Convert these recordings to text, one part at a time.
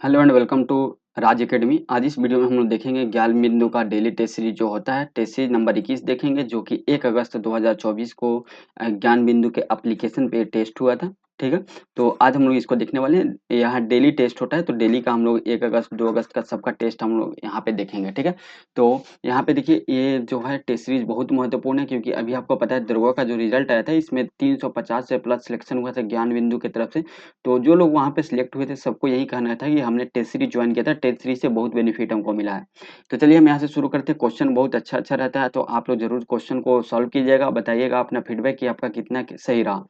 Hello and welcome to Raj Academy. आज इस video में हम लोग देखेंगे ज्ञान बिंदु का डेली टेस्ट सीरीज जो होता है। टेस्ट सीरीज नंबर 21 देखेंगे जो कि 1 अगस्त 2024 को ज्ञान बिंदु के एप्लीकेशन पे टेस्ट हुआ था। ठीक है, तो आज हम लोग इसको देखने वाले हैं। यहाँ डेली टेस्ट होता है तो डेली का हम लोग 1 अगस्त 2 अगस्त का सबका टेस्ट हम लोग यहाँ पे देखेंगे। ठीक है, तो यहाँ पे देखिए ये जो है टेस्ट सीरीज बहुत महत्वपूर्ण है क्योंकि अभी आपको पता है दरोगा का जो रिजल्ट आया था इसमें 350 से प्लस सिलेक्शन हुआ था ज्ञान बिंदु की तरफ से। तो जो लोग वहाँ पे सिलेक्ट हुए थे सबको यही कहना था कि हमने टेस्ट सीरीज ज्वाइन किया था, टेस्ट सीरीज से बहुत बेनिफिट हमको मिला है। तो चलिए हम यहाँ से शुरू करते हैं। क्वेश्चन बहुत अच्छा रहता है तो आप लोग जरूर क्वेश्चन को सॉल्व कीजिएगा, बताइएगा अपना फीडबैक कि आपका कितना सही रहा।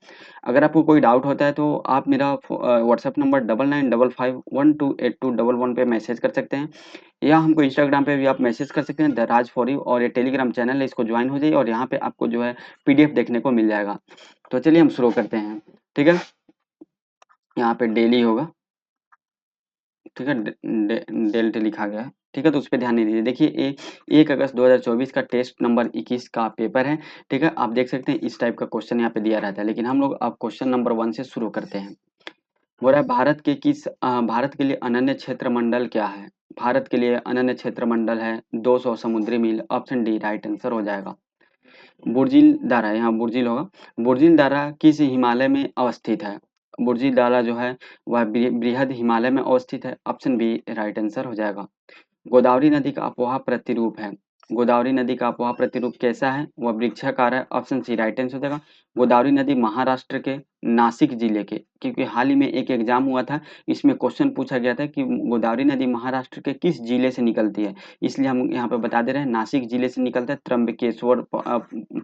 अगर आपको कोई डाउट होता है तो आप मेरा व्हाट्सएप नंबर 9955128211 पे मैसेज कर सकते हैं, या हमको इंस्टाग्राम पे भी आप मैसेज कर सकते हैं द राज फॉर यू, और ये टेलीग्राम चैनल है इसको ज्वाइन हो जाइए और यहाँ पे आपको जो है पीडीएफ देखने को मिल जाएगा। तो चलिए हम शुरू करते हैं। ठीक है, यहाँ पे डेली होगा। ठीक है, डेल्टे लिखा गया है। ठीक है, तो उस पर ध्यान नहीं दीजिए। देखिए 1 अगस्त 2024 का टेस्ट नंबर 21 का पेपर है। ठीक है, आप देख सकते हैं इस टाइप का क्वेश्चन यहाँ पे दिया रहता है, लेकिन हम लोग अब क्वेश्चन नंबर 1 से शुरू करते हैं। बोल रहा है भारत के लिए अनन्य क्षेत्र मंडल क्या है। भारत के लिए अनन्य क्षेत्र मंडल है 200 समुद्री मील। ऑप्शन डी राइट आंसर हो जाएगा। बुर्जिल दारा, यहाँ बुर्जिल होगा। बुर्जिल दारा किस हिमालय में अवस्थित है। बुर्जिल दारा जो है वह बृहद हिमालय में अवस्थित है। ऑप्शन बी राइट आंसर हो जाएगा। गोदावरी नदी का अपोहा प्रतिरूप है। गोदावरी नदी का अपोहा प्रतिरूप कैसा है, वह वृक्षाकार है। ऑप्शन सी राइट आंसर हो जाएगा। गोदावरी नदी महाराष्ट्र के नासिक जिले के, क्योंकि हाल ही में एक एग्जाम हुआ था इसमें क्वेश्चन पूछा गया था कि गोदावरी नदी महाराष्ट्र के किस जिले से निकलती है, इसलिए हम यहाँ पे बता दे रहे हैं नासिक जिले से निकलता है, त्र्यंबकेश्वर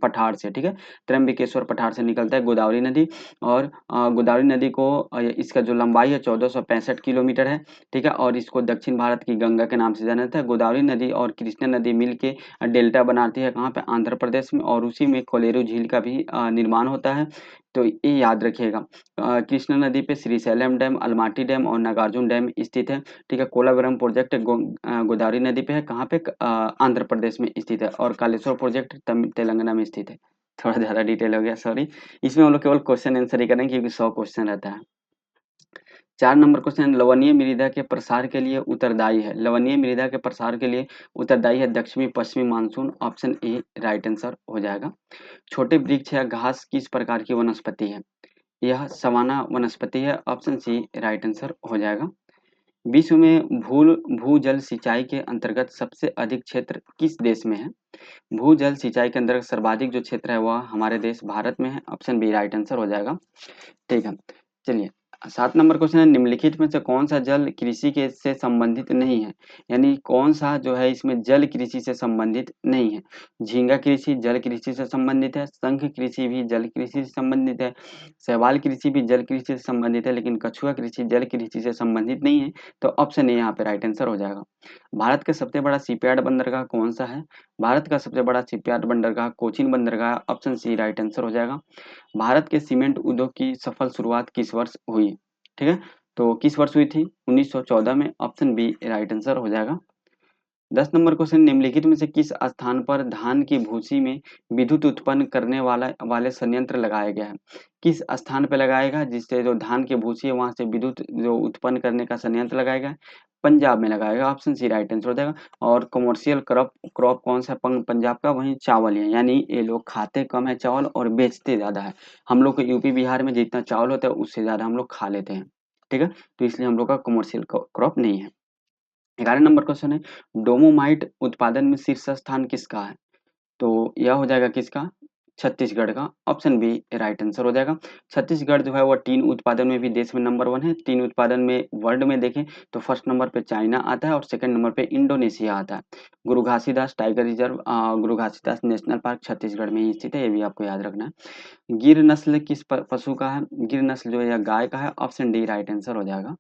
पठार से। ठीक है, त्र्यंबकेश्वर पठार से निकलता है गोदावरी नदी। और गोदावरी नदी को इसका जो लंबाई है 1465 किलोमीटर है। ठीक है, और इसको दक्षिण भारत की गंगा के नाम से जाना जाता है। गोदावरी नदी और कृष्णा नदी मिल के डेल्टा बनाती है कहाँ पे, आंध्र प्रदेश में, और उसी में कोलेरू झील का भी निर्माण होता है। तो ये याद रखिएगा। कृष्णा नदी पे श्रीशैलम डैम, अलमाटी डैम और नागार्जुन डैम स्थित है। ठीक है, कोलावरम प्रोजेक्ट गोदावरी नदी पे है, कहाँ पे, आंध्र प्रदेश में स्थित है। और कालेश्वर प्रोजेक्ट तेलंगाना में स्थित है। थोड़ा ज़्यादा डिटेल हो गया, सॉरी। इसमें हम लोग केवल क्वेश्चन आंसर ही करेंगे क्योंकि 100 क्वेश्चन रहता है। 4 नंबर क्वेश्चन, लवणीय मृदा के प्रसार के लिए उत्तरदायी है। लवणीय मृदा के प्रसार के लिए उत्तरदायी है दक्षिणी पश्चिमी monsoon. Option A right answer हो जाएगा। छोटे वृक्ष या घास किस प्रकार की वनस्पति है, यह सवाना वनस्पति है। ऑप्शन सी राइट आंसर हो जाएगा। विश्व में भूजल सिंचाई के अंतर्गत सबसे अधिक क्षेत्र किस देश में है। भूजल सिंचाई के अंतर्गत सर्वाधिक जो क्षेत्र है वह हमारे देश भारत में है। ऑप्शन बी राइट आंसर हो जाएगा। ठीक है, चलिए 7 नंबर क्वेश्चन है, निम्नलिखित में से कौन सा जल कृषि के से संबंधित नहीं है। यानी कौन सा जो है इसमें जल कृषि से संबंधित नहीं है। झींगा कृषि जल कृषि से संबंधित है, शंख कृषि भी जल कृषि से संबंधित है, शैवाल कृषि भी जल कृषि से संबंधित है, लेकिन कछुआ कृषि जल कृषि से संबंधित नहीं है। तो ऑप्शन ए यहाँ पे राइट आंसर हो जाएगा। भारत का सबसे बड़ा शिपयार्ड बंदरगाह कौन सा है। भारत का सबसे बड़ा शिपयार्ड बंदरगाह कोचीन बंदरगाह। ऑप्शन सी राइट आंसर हो जाएगा। भारत के सीमेंट उद्योग की सफल शुरुआत किस वर्ष हुई। ठीक है, तो किस वर्ष हुई थी, 1914 में। ऑप्शन बी राइट आंसर हो जाएगा। 10 नंबर क्वेश्चन, निम्नलिखित में से किस स्थान पर धान की भूसी में विद्युत उत्पन्न करने वाले संयंत्र लगाया गया है। किस स्थान पे लगाएगा जिससे जो धान की भूसी है वहां से विद्युत जो उत्पन्न करने का संयंत्र लगाएगा है? पंजाब में लगाएगा। ऑप्शन सी राइट आंसर हो जाएगा। और कमर्शियल क्रॉप क्रॉप कौन सा पंजाब का, वहीं चावल है। यानी ये लोग खाते कम है चावल और बेचते ज्यादा है। हम लोग को यूपी बिहार में जितना चावल होता है उससे ज्यादा हम लोग खा लेते हैं। ठीक है, तो इसलिए हम लोग का कमर्शियल क्रॉप नहीं है। 11 नंबर क्वेश्चन है, डोमोमाइट उत्पादन में शीर्ष स्थान किसका है। तो यह हो जाएगा किसका, छत्तीसगढ़ का। ऑप्शन बी राइट आंसर हो जाएगा। छत्तीसगढ़ जो है वो टीन उत्पादन में भी देश में नंबर 1 है। टीन उत्पादन में वर्ल्ड में देखें तो फर्स्ट नंबर पे चाइना आता है और सेकंड नंबर पे इंडोनेशिया आता है। गुरु घासीदास टाइगर रिजर्व, गुरु घासीदास नेशनल पार्क छत्तीसगढ़ में ही स्थित है, ये भी आपको याद रखना है। गिर नस्ल किस पशु का है। गिर नस्ल जो है यह गाय का है। ऑप्शन डी राइट आंसर हो जाएगा।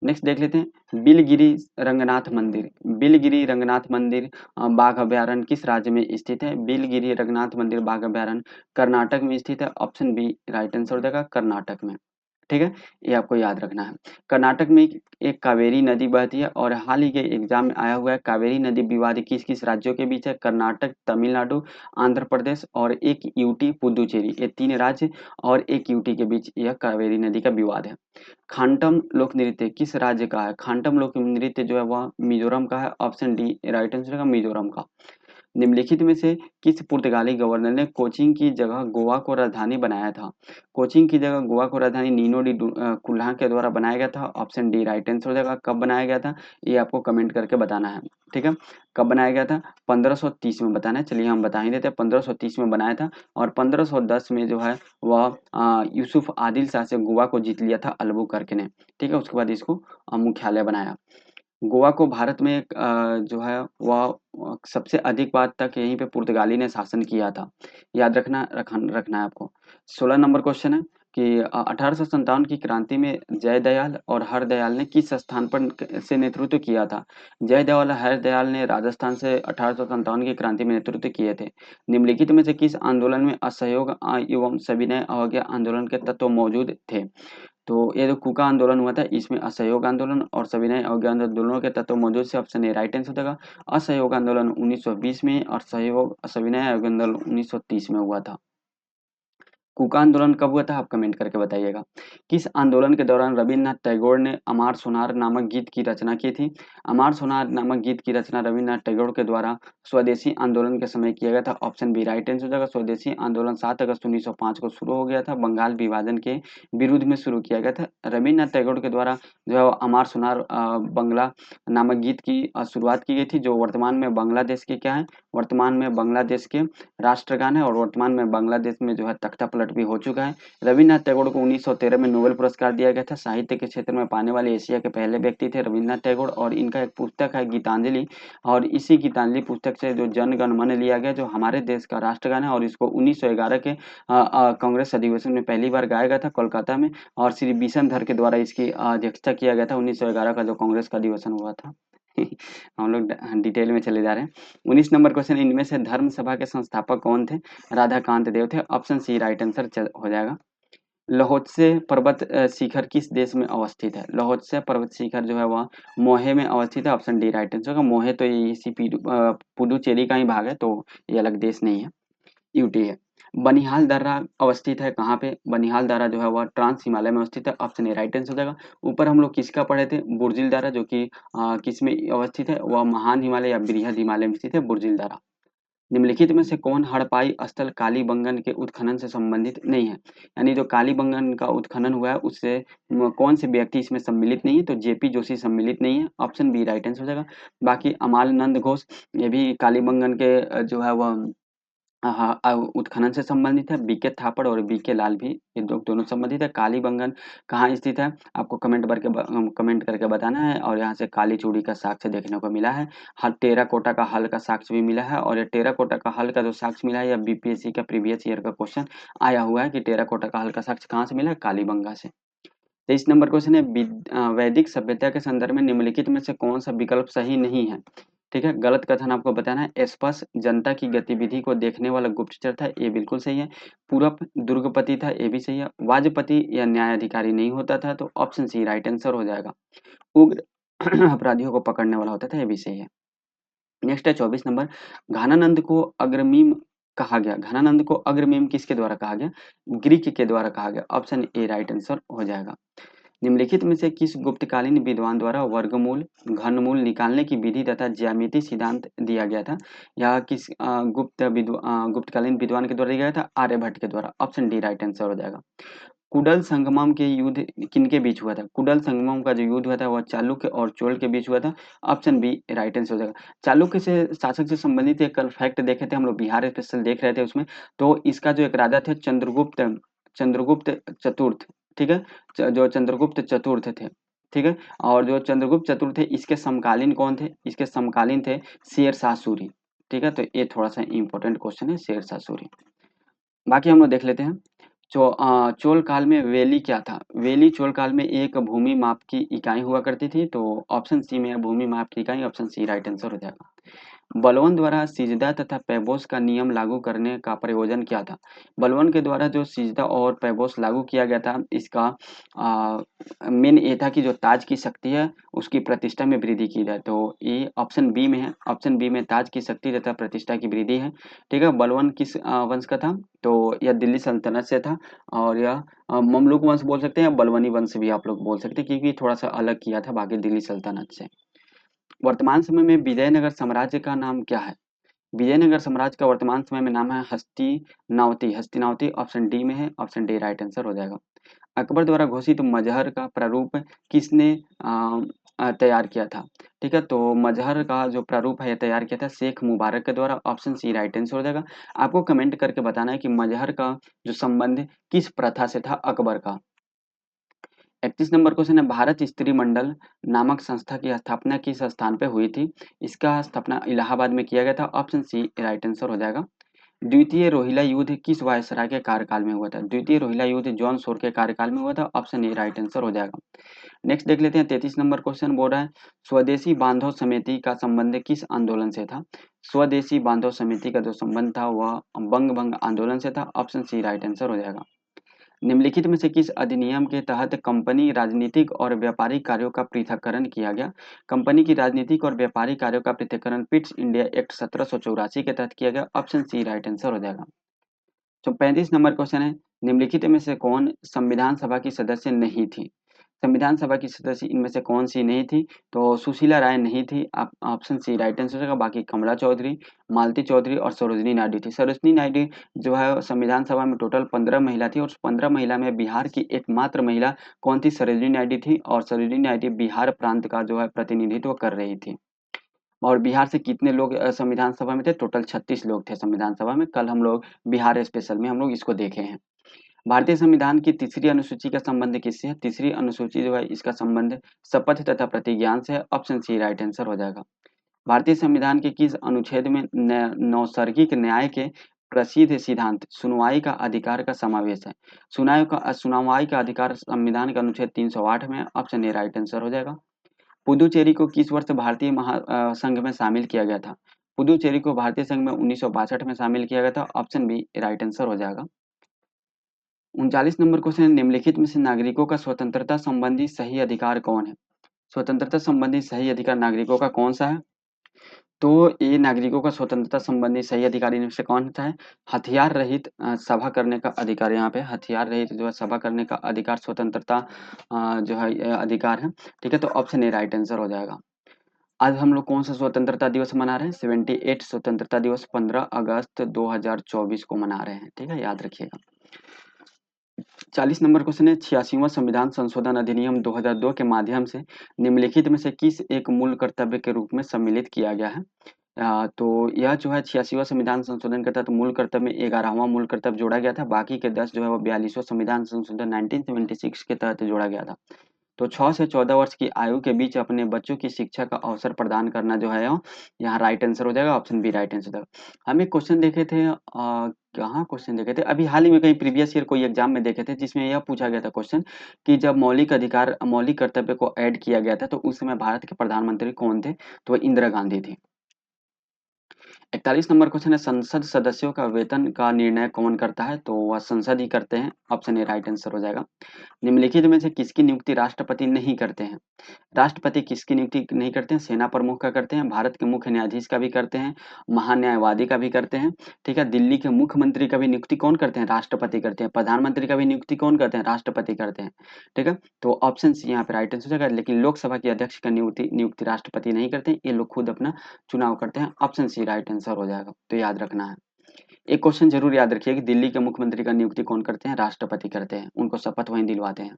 नेक्स्ट देख लेते हैं, बिलगिरी रंगनाथ मंदिर। बिलगिरी रंगनाथ मंदिर बाघ अभयारण्य किस राज्य में स्थित है। बिलगिरी रंगनाथ मंदिर बाघ अभयारण्य कर्नाटक में स्थित है। ऑप्शन बी राइट आंसर हो जाएगा, कर्नाटक में। ठीक है, ये आपको याद रखना है। कर्नाटक में एक कावेरी नदी बहती है और हाल ही के एग्जाम में आया हुआ है, कावेरी नदी विवाद किस किस राज्यों के बीच है? कर्नाटक, तमिलनाडु, आंध्र प्रदेश और एक यूटी पुदुचेरी, ये 3 राज्य और एक यूटी के बीच यह कावेरी नदी का विवाद है। खांडम लोक नृत्य किस राज्य का है? खांडम लोक नृत्य जो है वह मिजोरम का है, ऑप्शन डी राइट आंसर है मिजोरम का। निम्नलिखित में से किस पुर्तगाली गवर्नर ने कोचिंग की जगह गोवा को राजधानी बनाया था? कोचिंग की जगह गोवा को राजधानी नीनो डी कुल्हा के द्वारा बनाया गया था, ऑप्शन डी राइट आंसर हो जाएगा। कब बनाया गया था ये आपको कमेंट करके बताना है। ठीक है, कब बनाया गया था? 1530 में बताना है। चलिए हम बता ही देते हैं, 1530 में बनाया था और 1510 में जो है वह यूसुफ आदिल शाह से गोवा को जीत लिया था अल्बुकर्क ने। ठीक है, उसके बाद इसको मुख्यालय बनाया। गोवा को भारत में एक जो है वह सबसे अधिक बार तक यहीं पे पुर्तगाली ने शासन किया था। याद रखना है आपको। 16 नंबर क्वेश्चन है कि 1857 की क्रांति में जयदयाल और हरदयाल ने किस स्थान पर से नेतृत्व किया था? जयदयाल और हरदयाल ने राजस्थान से 1857 की क्रांति में नेतृत्व किए थे। निम्नलिखित में से किस आंदोलन में असहयोग एवं सविनय अवज्ञा आंदोलन के तत्व मौजूद थे? तो ये जो कूका आंदोलन हुआ था इसमें असहयोग आंदोलन और सविनय अवज्ञा आंदोलन दोनों के तत्व मौजूद से, ऑप्शन ए राइट आंसर होगा। असहयोग आंदोलन 1920 में और सहयोग सविनय अवज्ञा आंदोलन 1930 में हुआ था। कूका आंदोलन कब हुआ था आप कमेंट करके बताइएगा। किस आंदोलन के दौरान रविन्द्रनाथ टैगोर ने अमार सोनार नामक गीत की रचना की थी? अमार सोनार नामक गीत की रचना रविन्द्रनाथ टैगोर के द्वारा स्वदेशी आंदोलन के समय किया गया था, ऑप्शन बी राइट आंसर हो जाएगा। स्वदेशी आंदोलन 7 अगस्त 1905 को शुरू हो गया था, बंगाल विभाजन के विरुद्ध में शुरू किया गया था। रविन्द्रनाथ टैगोर के द्वारा जो है अमार सोनार बंगला नामक गीत की शुरुआत की गई थी, जो वर्तमान में बांग्लादेश के क्या है, वर्तमान में बांग्लादेश के राष्ट्रगान है और वर्तमान में बांग्लादेश में जो है तख्ता पलट भी हो चुका है। रविन्द्रनाथ टैगोर को 1913 में नोबेल पुरस्कार दिया गया था। साहित्य के क्षेत्र में पाने वाले एशिया के पहले व्यक्ति थे रविन्द्रनाथ टैगोर और इनका एक पुस्तक है गीतांजलि और इसी गीतांजलि पुस्तक से जो जन गण मन लिया गया जो हमारे देश का राष्ट्रगान है और इसको 1911 के कांग्रेस अधिवेशन में पहली बार गाया गया था कोलकाता में और श्री बिशन धर के द्वारा इसकी अध्यक्षता किया गया था 1911 का जो कांग्रेस का अधिवेशन हुआ था। हम लोग डिटेल में चले जा रहे हैं। 19 नंबर क्वेश्चन, इनमें से धर्म सभा के संस्थापक कौन थे? राधाकांत देव थे, ऑप्शन सी राइट आंसर हो जाएगा। लोहोत्से पर्वत शिखर किस देश में अवस्थित है? लोहोत्से पर्वत शिखर जो है वह मोहे में अवस्थित है, ऑप्शन डी राइट आंसर होगा। मोहे तो ये इसी पुडुचेरी का ही भाग है, तो ये अलग देश नहीं है, यूटी है। बनिहाल दर्रा अवस्थित है कहाँ पे? बनिहाल दर्रा जो है वह ट्रांस हिमालय में अवस्थित है, ऑप्शन ए राइट आंसर हो जाएगा। ऊपर हम लोग किसका पढ़े थे? बुर्जिल दर्रा, जो कि किस में अवस्थित है? वह महान हिमालय या बृहद हिमालय में स्थित है बुर्जिल दर्रा। निम्नलिखित में से कौन हड़प्पाई स्थल कालीबंगन के उत्खनन से संबंधित नहीं है? यानी जो कालीबंगन का उत्खनन हुआ है उससे कौन से व्यक्ति इसमें सम्मिलित नहीं है? तो जेपी जोशी सम्मिलित नहीं है, ऑप्शन बी राइट आंसर हो जाएगा। बाकी अमाल नंद घोष ये भी कालीबंगन के जो है वह हाँ, उत्खनन से संबंधित है। बीके थापड़ और बीके लाल भी ये दोनों संबंधित है। कालीबंगन कहाँ स्थित है आपको कमेंट करके बताना है और यहाँ से काली चूड़ी का साक्ष्य देखने को मिला है। टेराकोटा का हल का साक्ष्य भी मिला है और ये टेराकोटा का हल का जो साक्ष्य मिला है यह बीपीएससी का प्रीवियस ईयर का क्वेश्चन आया हुआ है कि टेराकोटा का हल का साक्ष्य कहाँ से मिला है? कालीबंगा से। 23 नंबर क्वेश्चन है वैदिक सभ्यता के संदर्भ में निम्नलिखित में से कौन सा विकल्प सही नहीं है? ठीक है, गलत कथन आपको बताना है। स्पष्ट जनता की गतिविधि को देखने वाला गुप्तचर था, ये बिल्कुल सही है। पूरब दुर्गपति था, ये भी सही है। वाजपति या न्यायाधिकारी नहीं होता था, तो ऑप्शन सी राइट आंसर हो जाएगा। उग्र अपराधियों को पकड़ने वाला होता था, ये भी सही है। नेक्स्ट है 24 नंबर, घानानंद को अग्रमीम कहा गया। घानानंद को अग्रमीम किसके द्वारा कहा गया? ग्रीक के द्वारा कहा गया, ऑप्शन ए राइट आंसर हो जाएगा। निम्नलिखित में से किस गुप्तकालीन विद्वान द्वारा वर्गमूल घनमूल निकालने की विधि तथा ज्यामिति सिद्धांत दिया गया था? या किस गुप्तकालीन विद्वान के द्वारा दिया गया था? आर्यभट्ट के द्वारा, ऑप्शन डी राइट आंसर हो जाएगा। कुडल संगमम के युद्ध किनके बीच हुआ था? कुडल संगमम का जो युद्ध हुआ था वह चालुक्य और चोल के बीच हुआ था, ऑप्शन बी राइट आंसर हो जाएगा। चालुक्य से शासक से संबंधित एक कल फैक्ट देखे थे हम लोग, बिहार स्पेशल देख रहे थे उसमें, तो इसका जो एक राजा थे चंद्रगुप्त चंद्रगुप्त चतुर्थ, ठीक है, जो चंद्रगुप्त चतुर्थ थे, ठीक है, और जो चंद्रगुप्त चतुर्थ थे इसके समकालीन कौन थे? इसके समकालीन थे शेरशाह सूरी। ठीक है, तो ये थोड़ा सा इंपॉर्टेंट क्वेश्चन है, शेरशाह सूरी। बाकी हम लोग देख लेते हैं। चोल काल में वेली क्या था? वेली चोल काल में एक भूमि माप की इकाई हुआ करती थी, तो ऑप्शन सी में है भूमि माप की इकाई, ऑप्शन सी राइट आंसर हो जाएगा। बलवन द्वारा सिजदा तथा पैबोस का नियम लागू करने का प्रयोजन क्या था? बलवन के द्वारा जो सिजदा और पैबोस लागू किया गया था, इसका मेन ये था कि जो ताज की शक्ति है उसकी प्रतिष्ठा में वृद्धि की जाए। तो ये ऑप्शन बी में है, ऑप्शन बी में ताज की शक्ति तथा प्रतिष्ठा की वृद्धि है। ठीक है, बलवन किस वंश का था? तो यह दिल्ली सल्तनत से था, और यह ममलूक वंश बोल सकते हैं या बलवनी वंश भी आप लोग बोल सकते हैं, क्योंकि थोड़ा सा अलग किया था बाकी दिल्ली सल्तनत से। वर्तमान समय में विजयनगर साम्राज्य का नाम क्या है? विजयनगर साम्राज्य का वर्तमान समय में नाम है हस्तिनावती। हस्तिनावती ऑप्शन डी में है, ऑप्शन डी राइट आंसर हो जाएगा। अकबर द्वारा घोषित मजहर का प्रारूप किसने तैयार किया था? ठीक है, तो मजहर का जो प्रारूप है ये तैयार किया था शेख मुबारक के द्वारा, ऑप्शन सी राइट आंसर हो जाएगा। आपको कमेंट करके बताना है कि मजहर का जो संबंध किस प्रथा से था अकबर का। 31 नंबर क्वेश्चन है, भारत स्त्री मंडल नामक संस्था की स्थापना किस स्थान पे हुई थी? इसका स्थापना इलाहाबाद में किया गया था, ऑप्शन सी राइट आंसर हो जाएगा। द्वितीय रोहिला युद्ध किस वायसराय के कार्यकाल में हुआ था? द्वितीय रोहिला युद्ध जॉन शोर के कार्यकाल में हुआ था, ऑप्शन ए राइट आंसर हो जाएगा। नेक्स्ट देख लेते हैं, 33 नंबर क्वेश्चन बोल रहा है, स्वदेशी बांधव समिति का संबंध किस आंदोलन से था? स्वदेशी बांधव समिति का जो संबंध था वह बंग भंग आंदोलन से था, ऑप्शन सी राइट आंसर हो जाएगा। निम्नलिखित में से किस अधिनियम के तहत कंपनी राजनीतिक और व्यापारिक कार्यों का पृथक्करण किया गया? कंपनी की राजनीतिक और व्यापारिक कार्यों का पृथक्करण पिट्स इंडिया एक्ट 1784 के तहत किया गया, ऑप्शन सी राइट आंसर हो जाएगा। तो 35 नंबर क्वेश्चन है, निम्नलिखित में से कौन संविधान सभा की सदस्य नहीं थी? संविधान सभा की सदस्य इनमें से कौन सी नहीं थी? तो सुशीला राय नहीं थी, ऑप्शन सी राइट आंसर हो जाएगा। बाकी कमला चौधरी, मालती चौधरी और सरोजिनी नायडू थी। सरोजिनी नायडू जो है संविधान सभा में टोटल 15 महिला थी, और 15 महिला में बिहार की एकमात्र महिला कौन थी? सरोजिनी नायडू थी, और सरोजिनी नायडू बिहार प्रांत का जो है प्रतिनिधित्व कर रही थी। और बिहार से कितने लोग संविधान सभा में थे? टोटल 36 लोग थे संविधान सभा में। कल हम लोग बिहार स्पेशल में हम लोग इसको देखे हैं। भारतीय संविधान की तीसरी अनुसूची का संबंध किससे है? तीसरी अनुसूची जो है इसका संबंध शपथ तथा प्रतिज्ञान से है, ऑप्शन सी राइट आंसर हो जाएगा। भारतीय संविधान के किस अनुच्छेद में नैसर्गिक न्याय के प्रसिद्ध सिद्धांत सुनवाई का अधिकार का समावेश है? सुनवाई का अधिकार संविधान के अनुच्छेद 308 में, ऑप्शन ए राइट आंसर हो जाएगा। पुदुचेरी को किस वर्ष भारतीय संघ में शामिल किया गया था? पुदुचेरी को भारतीय संघ में 1962 में शामिल किया गया था, ऑप्शन बी राइट आंसर हो जाएगा। 39 नंबर क्वेश्चन है, निम्नलिखित में से नागरिकों का स्वतंत्रता संबंधी सही अधिकार कौन है? स्वतंत्रता संबंधी सही अधिकार नागरिकों का कौन सा है? तो ये नागरिकों का स्वतंत्रता संबंधी सही अधिकार इनमें से कौन सा है? हथियार रहित सभा करने का अधिकार, यहाँ पे हथियार रहित जो है सभा करने का अधिकार स्वतंत्रता जो है अधिकार है। ठीक है, तो ऑप्शन ए राइट आंसर हो जाएगा। आज हम लोग कौन सा स्वतंत्रता दिवस मना रहे हैं? 78 स्वतंत्रता दिवस 15 अगस्त 2024 को मना रहे हैं। ठीक है, याद रखिएगा। 40 नंबर क्वेश्चन है, 86वां संविधान संशोधन अधिनियम 2002 के माध्यम से निम्नलिखित में से किस एक मूल कर्तव्य के रूप में सम्मिलित किया गया है? तो यह जो है 86वां संविधान संशोधन के तहत मूल कर्तव्य में 11वां मूल कर्तव्य जोड़ा गया था, बाकी के 10 जो है वो 42वां संविधान संशोधन 1976 के तहत जोड़ा गया था। तो 6 से 14 वर्ष की आयु के बीच अपने बच्चों की शिक्षा का अवसर प्रदान करना जो है यहाँ राइट आंसर हो जाएगा, ऑप्शन बी राइट आंसर होगा। हम एक क्वेश्चन देखे थे, कहाँ क्वेश्चन देखे थे? अभी हाल ही में कहीं प्रीवियस ईयर कोई एग्जाम में देखे थे, जिसमें यह पूछा गया था क्वेश्चन कि जब मौलिक कर्तव्य को ऐड किया गया था तो उस समय भारत के प्रधानमंत्री कौन थे? तो वह इंदिरा गांधी थी। 41 नंबर क्वेश्चन है, संसद सदस्यों का वेतन का निर्णय कौन करता है? तो वह संसद ही करते हैं, ऑप्शन ए राइट आंसर हो जाएगा। निम्नलिखित में से किसकी नियुक्ति राष्ट्रपति नहीं करते हैं? राष्ट्रपति किसकी नियुक्ति नहीं करते हैं? सेना प्रमुख का करते हैं, भारत के मुख्य न्यायाधीश का भी करते हैं, महान्यायवादी का भी करते हैं। ठीक है, दिल्ली के मुख्यमंत्री का भी नियुक्ति कौन करते हैं? राष्ट्रपति करते हैं। प्रधानमंत्री का भी नियुक्ति कौन करते हैं? राष्ट्रपति करते हैं। ठीक है, तो ऑप्शन सी यहाँ पे राइट आंसर हो जाएगा। लेकिन लोकसभा के अध्यक्ष का नियुक्ति नियुक्ति राष्ट्रपति नहीं करते हैं, ये लोग खुद अपना चुनाव करते हैं, ऑप्शन सी राइट आंसर हो जाएगा। तो याद रखना है, एक क्वेश्चन जरूर याद रखिए कि दिल्ली के मुख्यमंत्री का नियुक्ति कौन करते हैं? राष्ट्रपति करते हैं, उनको शपथ वहीं दिलवाते हैं।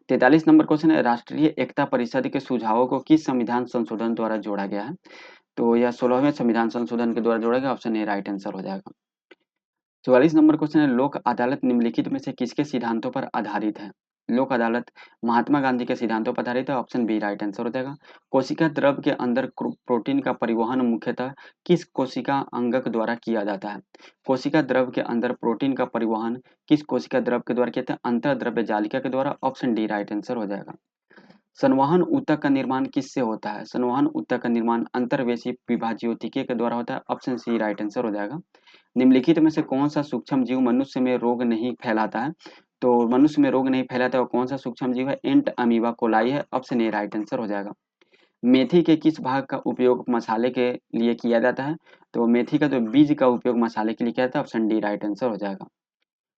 43 नंबर क्वेश्चन है, राष्ट्रीय एकता परिषद के सुझावों को किस संविधान संशोधन द्वारा जोड़ा गया है? तो यह 16वें संविधान संशोधन के द्वारा जोड़ा गया, ऑप्शन ए राइट आंसर हो जाएगा। 44 नंबर क्वेश्चन है, लोक अदालत निम्नलिखित में से किसके सिद्धांतों पर आधारित है? लोक अदालत महात्मा गांधी के सिद्धांतों पर आधारित है, ऑप्शन बी राइट आंसर हो जाएगा। कोशिका द्रव के अंदर प्रोटीन का परिवहन मुख्यतः किस कोशिका अंगक द्वारा किया जाता है? कोशिका द्रव के अंदर प्रोटीन का परिवहन किस कोशिका द्रव के द्वारा किया जाता है? अंतःद्रव्य जालिका के द्वारा, ऑप्शन डी राइट आंसर हो जाएगा। संवहन ऊतक का निर्माण किससे होता है? संवहन ऊतक का निर्माण अंतर्वेशी विभाज्योतिके के द्वारा होता है। ऑप्शन सी राइट आंसर हो जाएगा। निम्नलिखित में से कौन सा सूक्ष्म जीव मनुष्य में रोग नहीं फैलाता है? तो मनुष्य में रोग नहीं फैलाता है वो कौन सा सूक्ष्म जीव है? एंट अमीबा कोलाई है। ऑप्शन ए राइट आंसर हो जाएगा। मेथी के किस भाग का उपयोग मसाले के लिए किया जाता है? तो मेथी का जो बीज का उपयोग मसाले के लिए किया जाता है। ऑप्शन डी राइट आंसर हो जाएगा।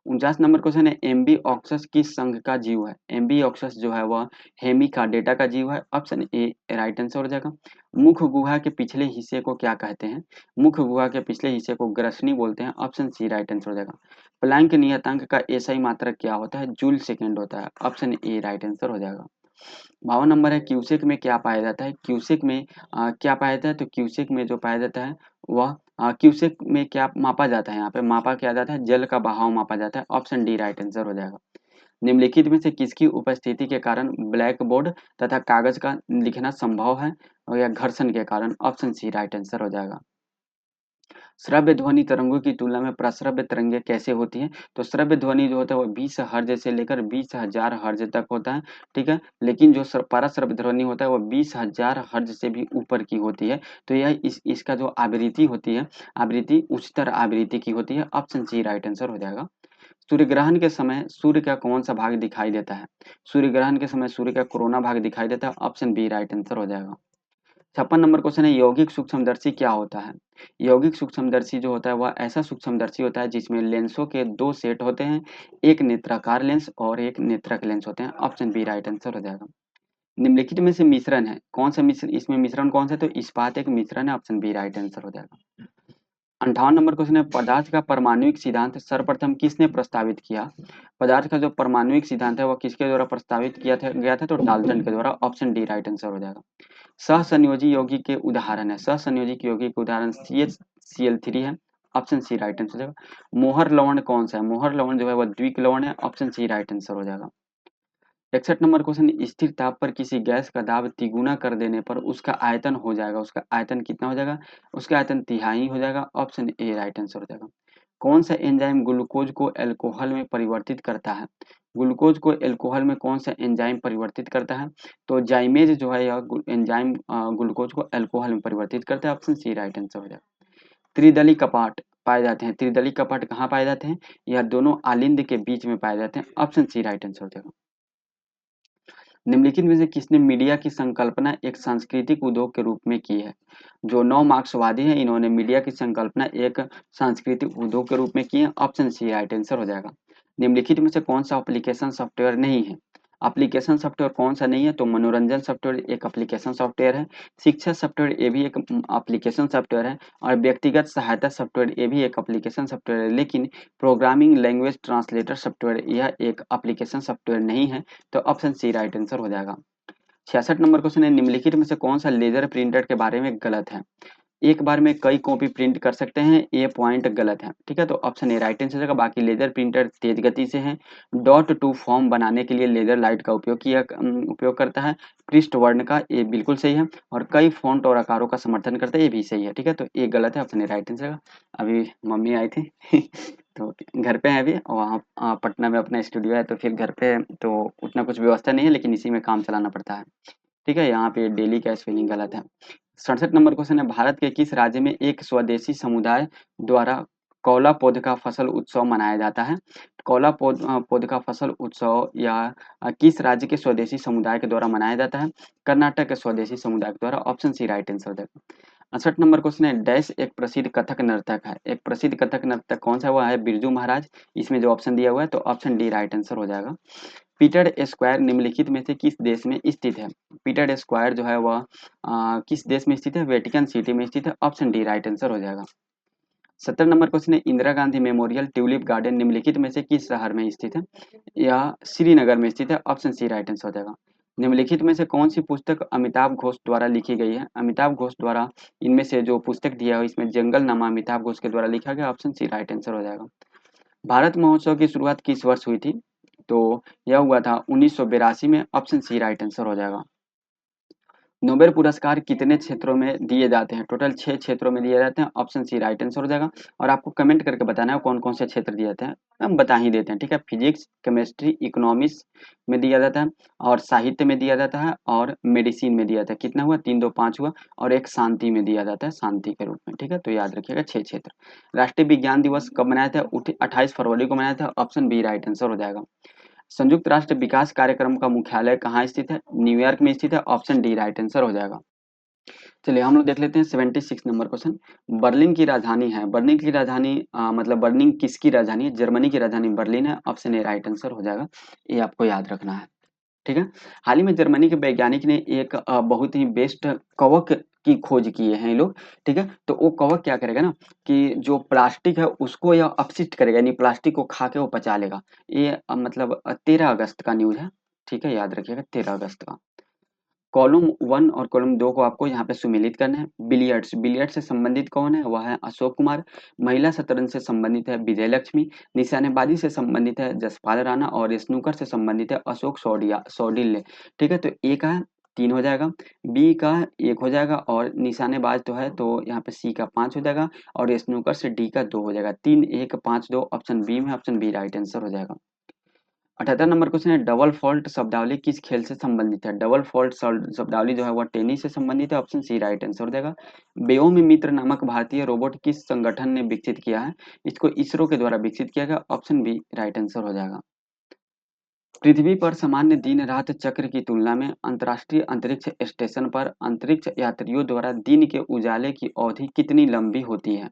49 नंबर क्वेश्चन है, एम्बीऑक्सस किस संघ का जीव है? एम्बीऑक्सस जो है वह हेमिकाडेटा का जीव है। ऑप्शन ए राइट आंसर हो जाएगा। मुख गुहा के पिछले हिस्से को क्या कहते हैं? मुख गुहा के पिछले हिस्से को ग्रसनी बोलते हैं। ऑप्शन सी राइट आंसर हो जाएगा। प्लैंक नियतांक का एसआई मात्रक क्या होता है? जूल सेकेंड होता है। ऑप्शन ए राइट आंसर हो जाएगा। 52 नंबर है, क्यूसेक में क्या पाया जाता है? क्यूसेक में क्या पाया जाता है? तो क्यूसेक में जो पाया जाता है वह क्यूसेक में क्या मापा जाता है? यहाँ पे मापा क्या जाता है? जल का बहाव मापा जाता है। ऑप्शन डी राइट आंसर हो जाएगा। निम्नलिखित में से किसकी उपस्थिति के कारण ब्लैक बोर्ड तथा कागज का लिखना संभव है और या घर्षण के कारण? ऑप्शन सी राइट आंसर हो जाएगा। श्रव्य ध्वनि तरंगों की तुलना में प्रश्रव्य तरंगें कैसे होती हैं? तो श्रव्य ध्वनि जो होता है वो 20 हर्ज से लेकर 20,000 हर्ज तक होता है, ठीक है। लेकिन जो पराश्रव्य ध्वनि होता है वो 20,000 हर्ज से भी ऊपर की होती है। तो यह इसका जो आवृत्ति होती है, आवृत्ति उच्चतर आवृत्ति की होती है। ऑप्शन सी राइट आंसर हो जाएगा। सूर्य ग्रहण के समय सूर्य का कौन सा भाग दिखाई देता है? सूर्य ग्रहण के समय सूर्य का कोरोना भाग दिखाई देता है। ऑप्शन बी राइट आंसर हो जाएगा। 56 नंबर क्वेश्चन है, यौगिक सूक्ष्मदर्शी क्या होता है? यौगिक सूक्ष्मदर्शी जो होता है वह ऐसा सूक्ष्मदर्शी होता है जिसमें लेंसों के दो सेट होते हैं, एक नेत्राकार लेंस और एक नेत्रक लेंस होते हैं। ऑप्शन बी राइट आंसर हो जाएगा। निम्नलिखित में से मिश्रण है कौन सा? मिश्रण, इसमें मिश्रण कौन सा है? तो इस्पात एक मिश्रण है। ऑप्शन बी राइट आंसर हो जाएगा। 58 नंबर क्वेश्चन है, पदार्थ का परमाणुिक सिद्धांत सर्वप्रथम किसने प्रस्तावित किया? पदार्थ का जो परमाणुिक सिद्धांत है वह किसके द्वारा प्रस्तावित किया था गया था? तो डाल्टन के द्वारा। ऑप्शन डी राइट आंसर हो जाएगा। सहसंयोजी यौगिक के उदाहरण है, सहसंयोजी यौगिक के उदाहरण CH Cl3 है। ऑप्शन सी राइट आंसर हो जाएगा। मोहर लवण कौन सा है? मोहर लवण जो है वह द्विक लवण है। ऑप्शन सी राइट आंसर हो जाएगा। 61 नंबर क्वेश्चन, स्थिर ताप पर किसी गैस का दाब तिगुना कर देने पर उसका आयतन हो जाएगा, उसका आयतन कितना हो जाएगा? उसका आयतन तिहाई हो जाएगा। ऑप्शन ए राइट आंसर हो जाएगा। कौन सा एंजाइम ग्लूकोज को अल्कोहल में परिवर्तित करता है? ग्लूकोज को अल्कोहल में कौन सा एंजाइम परिवर्तित करता है? तो जाइमेज जो है यह एंजाइम ग्लूकोज को अल्कोहल में परिवर्तित करता है। ऑप्शन सी राइट आंसर हो जाएगा। त्रिदली कपाट पाए जाते हैं, त्रिदली कपाट कहाँ पाए जाते हैं? यह दोनों आलिंद के बीच में पाए जाते हैं। ऑप्शन सी राइट आंसर हो जाएगा। निम्नलिखित में से किसने मीडिया की संकल्पना एक सांस्कृतिक उद्योग के रूप में की है? जो नौ मार्क्सवादी हैं इन्होंने मीडिया की संकल्पना एक सांस्कृतिक उद्योग के रूप में की है। ऑप्शन सी राइट आंसर हो जाएगा। निम्नलिखित में से कौन सा एप्लीकेशन सॉफ्टवेयर नहीं है? एप्लीकेशन सॉफ्टवेयर कौन सा नहीं है? तो मनोरंजन सॉफ्टवेयर एक एप्लीकेशन सॉफ्टवेयर है, शिक्षा सॉफ्टवेयर ये भी एक एप्लीकेशन सॉफ्टवेयर है, और व्यक्तिगत सहायता सॉफ्टवेयर ये भी एक एप्लीकेशन सॉफ्टवेयर है। लेकिन प्रोग्रामिंग लैंग्वेज ट्रांसलेटर सॉफ्टवेयर यह एक एप्लीकेशन सॉफ्टवेयर नहीं है। तो ऑप्शन सी राइट आंसर हो जाएगा। 66 नंबर क्वेश्चन है, निम्नलिखित में से कौन सा लेजर प्रिंटर के बारे में गलत है? एक बार में कई कॉपी प्रिंट कर सकते हैं, ये पॉइंट गलत है, ठीक है। तो ऑप्शन ए राइट आंसर हो जाएगा। बाकी लेजर प्रिंटर तेज गति से है, डॉट टू फॉर्म बनाने के लिए लेजर लाइट का उपयोग करता है, पृष्ठ वर्ण का, ये बिल्कुल सही है, और कई फॉन्ट और आकारों का समर्थन करता है, ये भी सही है, ठीक है। तो ये गलत है, ऑप्शन ए राइट आंसर है। अभी मम्मी आई थी तो घर पे है अभी, वहाँ पटना में अपना स्टूडियो है, तो फिर घर पे तो उतना कुछ व्यवस्था नहीं है, लेकिन इसी में काम चलाना पड़ता है, ठीक है। यहाँ पे डेली का स्पेलिंग गलत है। 67 नंबर क्वेश्चन है, भारत के किस राज्य में एक स्वदेशी समुदाय द्वारा कौला पौध का फसल उत्सव मनाया जाता है? कौला पौध का फसल उत्सव या किस राज्य के स्वदेशी समुदाय के द्वारा मनाया जाता है? कर्नाटक के स्वदेशी समुदाय के द्वारा। ऑप्शन सी राइट आंसर देगा। 68 नंबर क्वेश्चन है, डैश एक प्रसिद्ध कथक नर्तक है, एक प्रसिद्ध कथक नर्तक कौन सा हुआ है? बिरजू महाराज। इसमें जो ऑप्शन दिया हुआ है तो ऑप्शन डी राइट आंसर हो जाएगा। पीटर स्क्वायर निम्नलिखित में से किस देश में स्थित है? पीटर स्क्वायर जो है वह किस देश में स्थित है? वेटिकन सिटी में स्थित है। ऑप्शन डी राइट आंसर हो जाएगा। 70 नंबर क्वेश्चन है, Indira Gandhi memorial tulip garden निम्नलिखित में से किस शहर में स्थित है? यह श्रीनगर में स्थित है। ऑप्शन सी राइट आंसर हो जाएगा। निम्नलिखित में से कौन सी पुस्तक अमिताभ घोष द्वारा लिखी गई है? अमिताभ घोष द्वारा इनमें से जो पुस्तक दिया है इसमें जंगल नामा अमिताभ घोष के द्वारा लिखा गया। ऑप्शन सी राइट आंसर हो जाएगा। भारत महोत्सव की शुरुआत किस वर्ष हुई थी? तो यह हुआ था 1982 में। ऑप्शन सी राइट आंसर हो जाएगा। नोबेल पुरस्कार कितने क्षेत्रों में दिए जाते हैं? टोटल 6 क्षेत्रों में दिए जाते हैं। ऑप्शन सी राइट आंसर हो जाएगा और आपको कमेंट करके बताना है कौन-कौन से क्षेत्र दिए जाते हैं। हम बता ही देते हैं, ठीक है? फिजिक्स, केमिस्ट्री, इकोनॉमिक्स में दिया जाता है और साहित्य में दिया जाता है और मेडिसिन में दिया जाता है। कितना हुआ? 3, 2, 5 हुआ और एक शांति में दिया जाता है, शांति के रूप में, ठीक है? तो याद रखिएगा 6 क्षेत्र। राष्ट्रीय विज्ञान दिवस कब मनाया था? 28 फरवरी को मनाया था। ऑप्शन बी राइट आंसर हो जाएगा। संयुक्त राष्ट्र विकास कार्यक्रम का मुख्यालय कहाँ स्थित है? न्यूयॉर्क में स्थित है। ऑप्शन डी राइट आंसर हो जाएगा। चलिए हम लोग देख लेते हैं 76 नंबर क्वेश्चन। बर्लिन की राजधानी है, बर्लिन की राजधानी मतलब बर्लिन किसकी राजधानी है? जर्मनी की राजधानी बर्लिन है। ऑप्शन ए राइट आंसर हो जाएगा। ये आपको याद रखना है, ठीक है? हाल ही में जर्मनी के वैज्ञानिक ने एक बहुत ही बेस्ट कवक की खोज किए हैं ये लोग, ठीक है? तो वो कवक क्या करेगा ना कि जो प्लास्टिक है उसको यह अपशिष्ट करेगा, यानी प्लास्टिक को खा के वो पचा लेगा। ये मतलब 13 अगस्त का न्यूज़ है, ठीक है? याद रखिएगा 13 अगस्त का। कॉलम 1 और कॉलम 2 को आपको यहाँ पे सुमेलित करना है। बिलियर्ड्स, बिलियर्ड्स से संबंधित कौन है? वह है अशोक कुमार। महिला शतरंज से संबंधित है विजय लक्ष्मी। निशानेबाजी से संबंधित है जसपाल राणा और स्नूकर से संबंधित है अशोक सौडिल्य, ठीक है? तो ए का 3 हो जाएगा, बी का 1 हो जाएगा और निशानेबाज तो है तो यहाँ पे सी का 5 हो जाएगा और स्नूकर से डी का 2 हो जाएगा। 3, 1, 5, 2 ऑप्शन बी में, ऑप्शन बी राइट आंसर हो जाएगा। 78 नंबर क्वेश्चन है डबल फॉल्ट शब्दावली किस खेल से संबंधित है? डबल फॉल्ट शब्दावली जो है वह टेनिस से संबंधित है। ऑप्शन सी राइट आंसर हो जाएगा। व्योम मित्र नामक भारतीय रोबोट किस संगठन ने विकसित किया है? इसको इसरो के द्वारा विकसित किया गया। ऑप्शन बी राइट आंसर हो जाएगा। पृथ्वी पर सामान्य दिन रात चक्र की तुलना में अंतर्राष्ट्रीय अंतरिक्ष स्टेशन पर अंतरिक्ष यात्रियों द्वारा दिन के उजाले की अवधि कितनी लंबी होती है?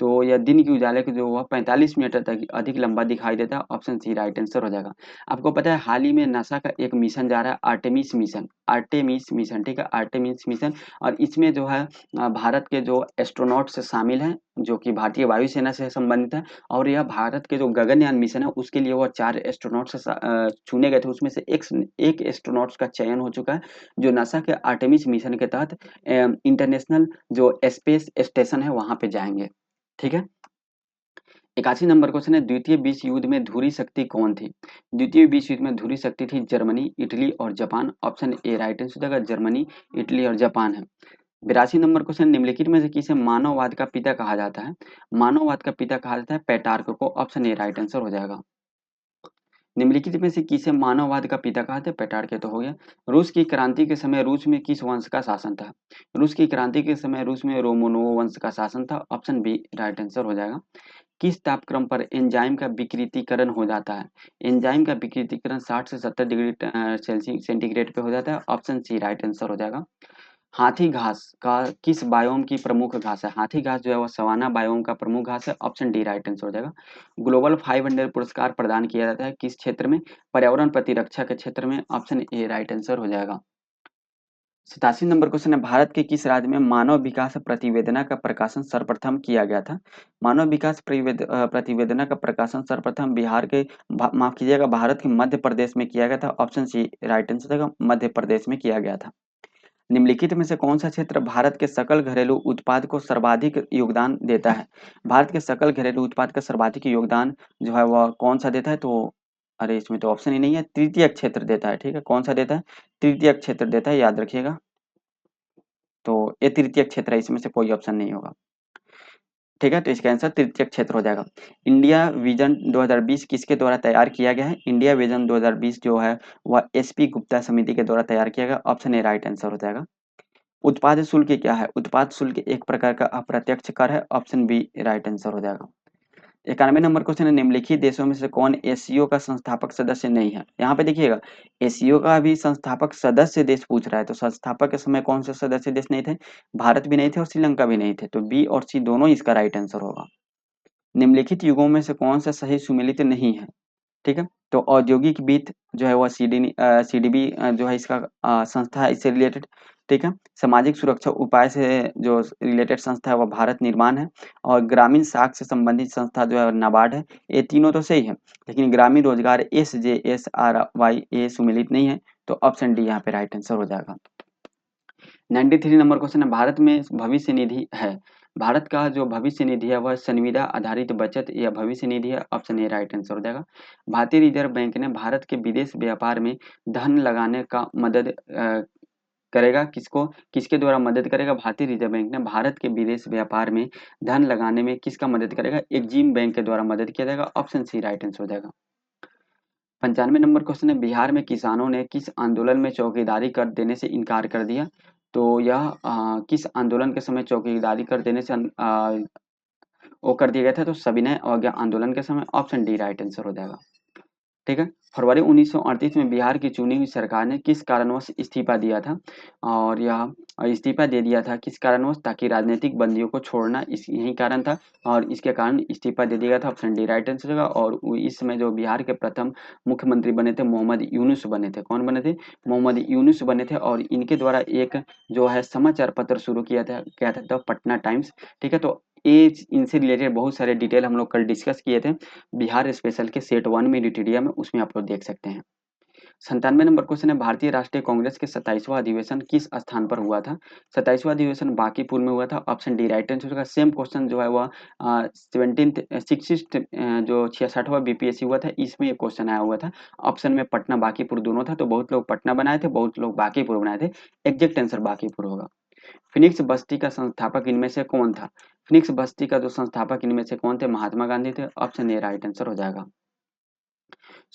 तो यह दिन के उजाले को जो हुआ 45 मीटर तक अधिक लंबा दिखाई देता है। ऑप्शन सी राइट आंसर हो जाएगा। आपको पता है हाल ही में नासा का एक मिशन जा रहा है आर्टेमिस मिशन, ठीक है? आर्टेमिस मिशन और इसमें जो है भारत के जो एस्ट्रोनॉट्स शामिल हैं जो कि भारतीय वायुसेना से संबंधित है और यह भारत के जो गगनयान मिशन है उसके लिए वह 4 एस्ट्रोनॉट्स चुने गए थे। उसमें से एक एस्ट्रोनॉट्स का चयन हो चुका है जो नासा के आर्टेमिस मिशन के तहत इंटरनेशनल जो स्पेस स्टेशन है वहाँ पे जाएंगे, ठीक है? 81 नंबर क्वेश्चन है द्वितीय विश्व युद्ध में धुरी शक्ति कौन थी? द्वितीय विश्व युद्ध में धुरी शक्ति थी जर्मनी, इटली और Japan. Option A right answer हो जाएगा। जर्मनी, इटली और जापान है। 82 नंबर क्वेश्चन निम्नलिखित में से किसे मानववाद का पिता कहा जाता है? मानववाद का पिता कहा जाता है पेटार्क को। ऑप्शन ए राइट आंसर हो जाएगा। निम्नलिखित में से किसे मानववाद का पिता कहा था? पेटार्क तो हो गया। रूस की क्रांति के समय रूस में किस वंश का शासन था? रूस की क्रांति के समय रूस में रोमनोव वंश का शासन था। ऑप्शन बी राइट आंसर हो जाएगा। किस तापक्रम पर एंजाइम का विकृतीकरण हो जाता है? एंजाइम का विकृतीकरण 60 से 70 डिग्री सेल्सियस सेंटीग्रेड पे हो जाता है। ऑप्शन सी राइट आंसर हो जाएगा। हाथी घास का किस बायोम की प्रमुख घास है? हाथी घास जो है वो सवाना बायोम का प्रमुख घास है। ऑप्शन डी राइट आंसर हो जाएगा। ग्लोबल 500 पुरस्कार प्रदान किया जाता है किस क्षेत्र में? पर्यावरण प्रतिरक्षा के क्षेत्र में। ऑप्शन ए राइट आंसर हो जाएगा। 87 नंबर क्वेश्चन है भारत के किस राज्य में मानव विकास प्रतिवेदना का प्रकाशन सर्वप्रथम किया गया था? मानव विकास प्रतिवेदना का प्रकाशन सर्वप्रथम बिहार के माफ कीजिएगा भारत के मध्य प्रदेश में किया गया था। ऑप्शन सी राइट आंसर हो जाएगा। मध्य प्रदेश में किया गया था। निम्नलिखित में से कौन सा क्षेत्र भारत के सकल घरेलू उत्पाद को सर्वाधिक योगदान देता है? भारत के सकल घरेलू उत्पाद का सर्वाधिक योगदान जो है वह कौन सा देता है? तो अरे इसमें तो ऑप्शन ही नहीं है। तृतीय क्षेत्र देता है, ठीक है? कौन सा देता है? तृतीय क्षेत्र देता है, याद रखिएगा। तो ये तृतीय क्षेत्र है, इसमें से कोई ऑप्शन नहीं होगा, ठीक है? तो इसका आंसर तृतीय क्षेत्र हो जाएगा। इंडिया विजन 2020 किसके द्वारा तैयार किया गया है? इंडिया विजन 2020 जो है वह एसपी गुप्ता समिति के द्वारा तैयार किया गया। ऑप्शन ए राइट आंसर हो जाएगा। उत्पाद शुल्क क्या है? उत्पाद शुल्क एक प्रकार का अप्रत्यक्ष कर है। ऑप्शन बी राइट आंसर हो जाएगा। 91 नंबर क्वेश्चन है निम्नलिखित देशों में से कौन एससीओ का संस्थापक सदस्य नहीं है? यहाँ पे देखिएगा एससीओ का भी संस्थापक सदस्य देश पूछ रहा है तो संस्थापक के समय कौन से सदस्य देश नहीं थे? भारत भी नहीं थे और श्रीलंका भी नहीं थे। तो बी और सी दोनों इसका राइट आंसर होगा। निम्नलिखित युगों में से कौन सा सही सुमेलित नहीं है? ठीक है? तो औद्योगिक वित्त जो है वह सीडीबी जो है इसका संस्था है इससे रिलेटेड, ठीक है? सामाजिक सुरक्षा उपाय से जो रिलेटेड संस्था है वह भारत निर्माण है और ग्रामीण साख से संबंधित संस्था जो है नाबार्ड है। ये तीनों तो सही है लेकिन ग्रामीण रोजगार SJSRY ये सुमेलित नहीं है। तो ऑप्शन डी यहाँ पे राइट आंसर हो जाएगा। 93 नंबर क्वेश्चन है भारत में भविष्य निधि है। भारत का जो भविष्य निधि है वह संविदा आधारित बचत या भविष्य निधि है। ऑप्शन ए राइट आंसर हो जाएगा। भारतीय रिजर्व बैंक ने भारत के विदेश व्यापार में धन लगाने का मदद करेगा किसको, किसके द्वारा मदद करेगा? भारतीय रिजर्व बैंक ने भारत के विदेश व्यापार में धन लगाने में किसका मदद करेगा? एक्जिम बैंक के द्वारा मदद किया जाएगा। ऑप्शन सी राइट आंसर हो जाएगा। 95 नंबर क्वेश्चन है, बिहार में किसानों ने किस आंदोलन में चौकीदारी कर देने से इनकार कर दिया? तो यह किस आंदोलन के समय चौकीदारी कर देने से वो कर दिया गया था? तो सविनय अवज्ञा आंदोलन के समय। ऑप्शन डी राइट आंसर हो जाएगा। ठीक है। फरवरी 1938 में बिहार की चुनी हुई सरकार ने किस कारणवश इस्तीफा दिया था? और यह इस्तीफा दे दिया था किस कारणवश? ताकि राजनीतिक बंदियों को छोड़ना, इस यही कारण था और इसके कारण इस्तीफा दे दिया गया था। ऑप्शन डी राइट आंसर होगा। और इस समय जो बिहार के प्रथम मुख्यमंत्री बने थे मोहम्मद यूनुस बने थे। कौन बने थे? मोहम्मद यूनुस बने थे और इनके द्वारा एक जो है समाचार पत्र शुरू किया था, क्या था? The Patna times. ठीक है। तो ये इनसे रिलेटेड बहुत सारे डिटेल हम लोग कल डिस्कस किए थे बिहार स्पेशल के सेट 1 में डिटेडिया में, उसमें आप लोग देख सकते हैं। 97 नंबर क्वेश्चन है, भारतीय राष्ट्रीय कांग्रेस के 27वां अधिवेशन किस स्थान पर हुआ था? 27वां अधिवेशन बांकीपुर में हुआ था। ऑप्शन डी राइट आंसर होगा। सेम क्वेश्चन जो है वह 66 जो 66वां बीपीएससी हुआ था इसमें ये क्वेश्चन आया हुआ था। ऑप्शन में पटना बांकीपुर दोनों था, तो बहुत लोग पटना बनाए थे, बहुत लोग बांकीपुर बनाए थे। एग्जैक्ट आंसर बांकीपुर होगा। फिनिक्स बस्ती का संस्थापक इनमें से कौन था? फिनिक्स बस्ती का जो संस्थापक इनमें से कौन थे? महात्मा गांधी थे। ऑप्शन ए राइट आंसर हो जाएगा।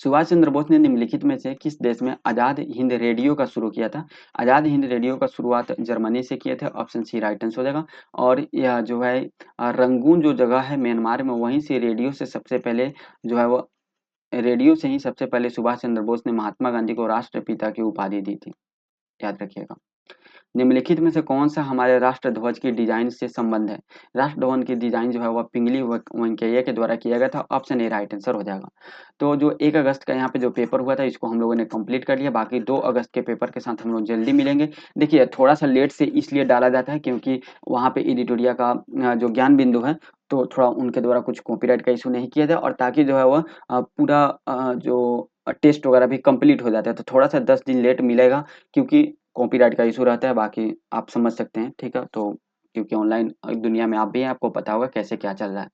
सुभाष चंद्र बोस ने निम्नलिखित में से किस देश में आजाद हिंद रेडियो का शुरू किया था? आजाद हिंद रेडियो का शुरुआत जर्मनी से किए थे। ऑप्शन सी राइट आंसर हो जाएगा। और यह जो है रंगून जो जगह है म्यांमार में, वहीं से रेडियो से सबसे पहले जो है वो रेडियो से ही सबसे पहले सुभाष चंद्र बोस ने महात्मा गांधी को राष्ट्रपिता की उपाधि दी थी। याद रखिएगा। निम्नलिखित में से कौन सा हमारे राष्ट्र ध्वज की डिजाइन से संबंध है? राष्ट्र ध्वज की डिजाइन जो है वह पिंगली वेंकैया के द्वारा किया गया था। ऑप्शन ए राइट आंसर हो जाएगा। तो जो 1 अगस्त का यहाँ पे जो पेपर हुआ था इसको हम लोगों ने कंप्लीट कर लिया। बाकी 2 अगस्त के पेपर के साथ हम लोग जल्दी मिलेंगे। देखिए थोड़ा सा लेट से इसलिए डाला जाता है क्योंकि वहाँ पे एडिटोरिया का जो ज्ञान बिंदु है, तो थोड़ा उनके द्वारा कुछ कॉपीराइट का इशू नहीं किया जाए और ताकि जो है वह पूरा जो टेस्ट वगैरह भी कंप्लीट हो जाता है, तो थोड़ा सा 10 दिन लेट मिलेगा क्योंकि कॉपीराइट का इशू रहता है। बाकी आप समझ सकते हैं। ठीक है। तो क्योंकि ऑनलाइन दुनिया में आप भी हैं, आपको पता होगा कैसे क्या चल रहा है।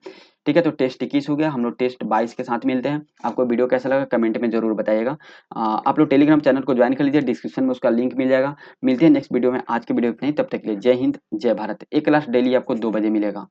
ठीक है। तो टेस्ट 21 हो गया, हम लोग टेस्ट 22 के साथ मिलते हैं। आपको वीडियो कैसा लगा कमेंट में जरूर बताइएगा। आप लोग टेलीग्राम चैनल को ज्वाइन कर लीजिए, डिस्क्रिप्शन में उसका लिंक मिल जाएगा। मिलते हैं नेक्स्ट वीडियो में। आज के वीडियो इतना ही, तब तक के लिए जय हिंद जय भारत। एक क्लास डेली आपको 2 बजे मिलेगा।